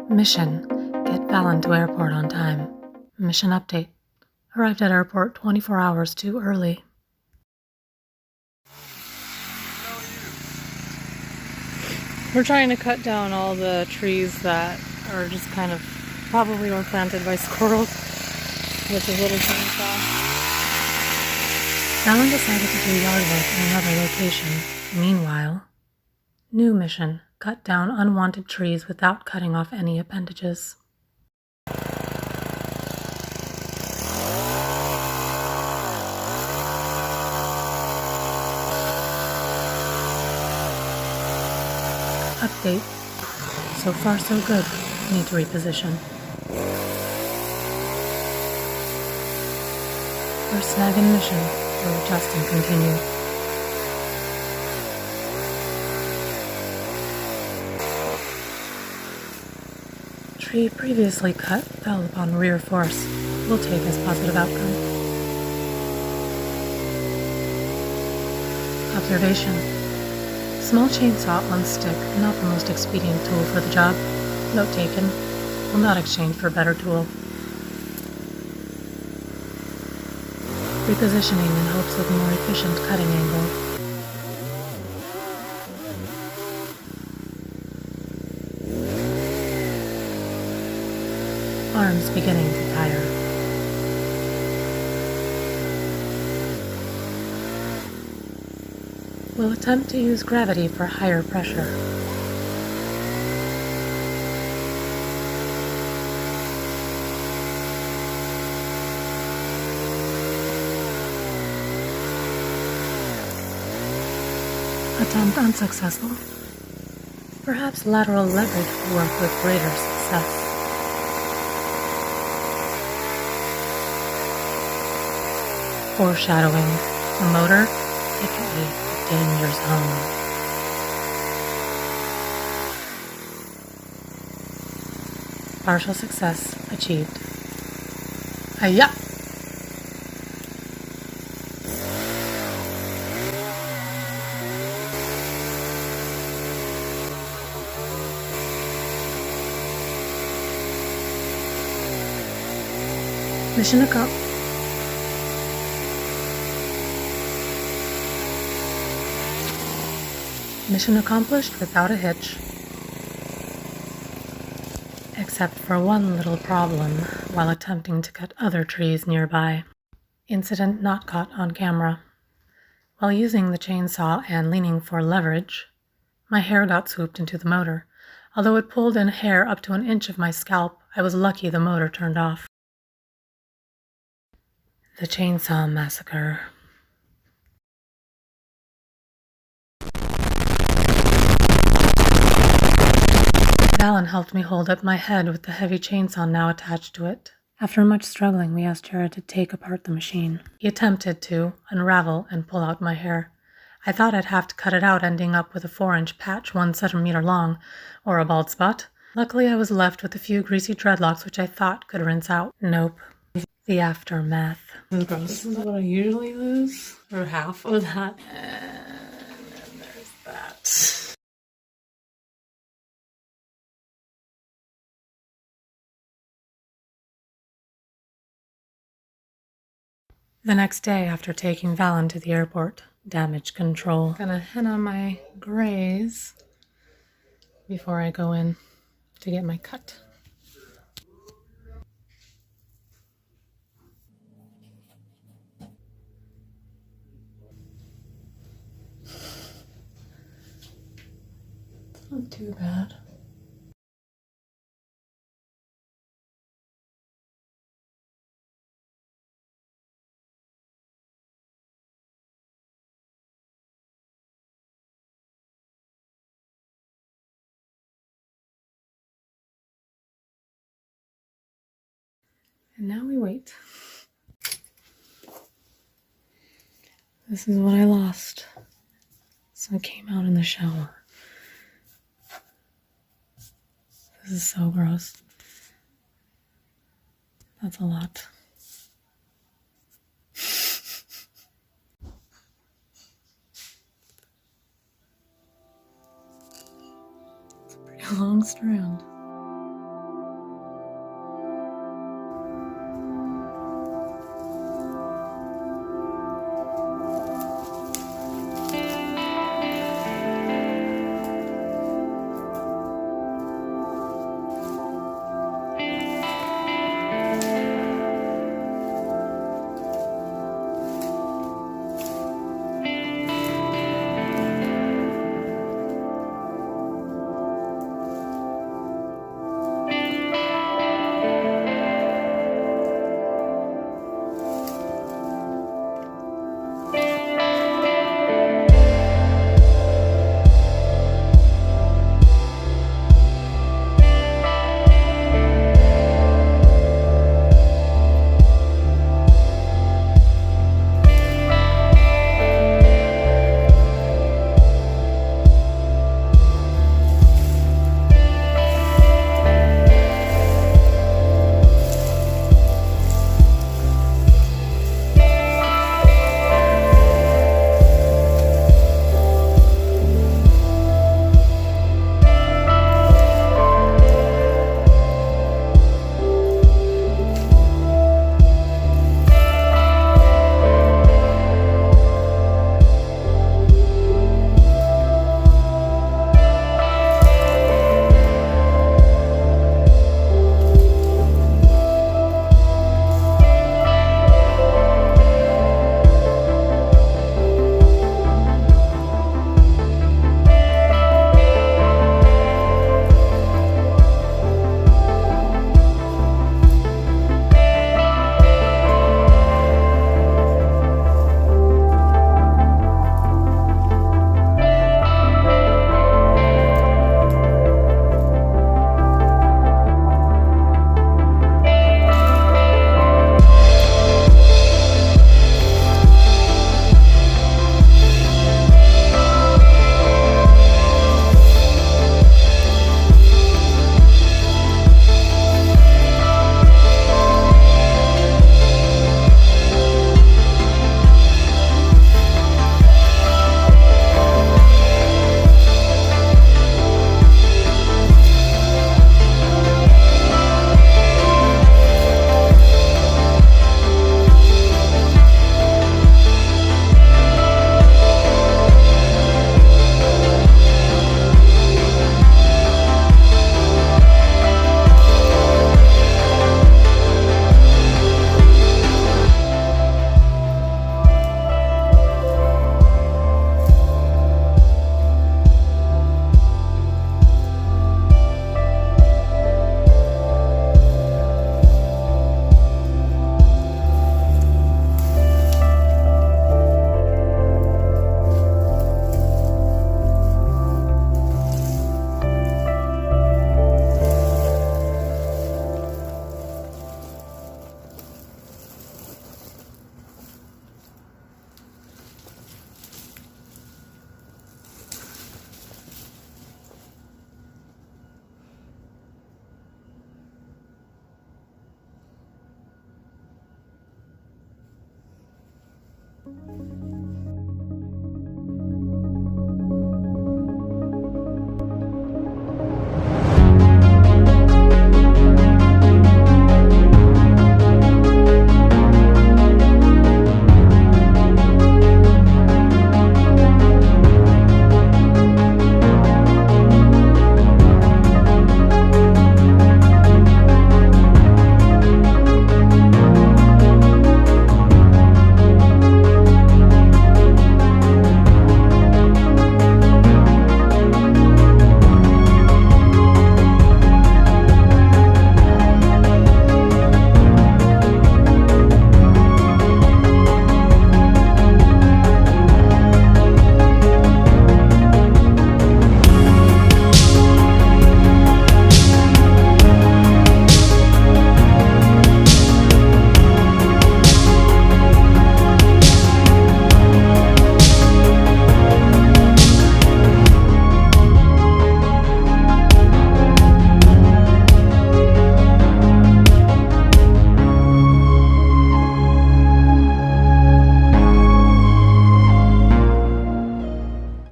Mission: get Valen to airport on time. Mission update: arrived at airport 24 hours too early. We're trying to cut down all the trees that are just kind of probably were planted by squirrels with a little chainsaw. Valen decided to do yard work in another location. Meanwhile, new mission: cut down unwanted trees without cutting off any appendages. Update: so far so good. Need to reposition. First snag in mission. We'll adjust and continue. Tree previously cut fell upon rear force. We'll take as positive outcome. Observation: small chainsaw on stick, not the most expedient tool for the job. Note taken. Will not exchange for better tool. Repositioning in hopes of more efficient cutting angle. Arms beginning to tire. We'll attempt to use gravity for higher pressure. Attempt unsuccessful. Perhaps lateral leverage will work with greater success. Foreshadowing: the motor, aka the danger zone. Partial success achieved. Hiya! Mission accomplished. Mission accomplished without a hitch. Except for one little problem while attempting to cut other trees nearby. Incident not caught on camera. While using the chainsaw and leaning for leverage, my hair got swooped into the motor. Although it pulled in hair up to an inch of my scalp, I was lucky the motor turned off. The Chainsaw Massacre. Valen helped me hold up my head with the heavy chainsaw now attached to it. After much struggling, we asked Jared to take apart the machine. He attempted to unravel and pull out my hair. I thought I'd have to cut it out, ending up with a 4-inch patch 1 centimeter long, or a bald spot. Luckily, I was left with a few greasy dreadlocks which I thought could rinse out. Nope. The aftermath. This is what I usually lose, or half of that. And then there's that. The next day, after taking Valen to the airport, damage control. Gonna henna my grays before I go in to get my cut. Not too bad. And now we wait. This is what I lost. So I came out in the shower. This is so gross. That's a lot. It's a pretty long strand.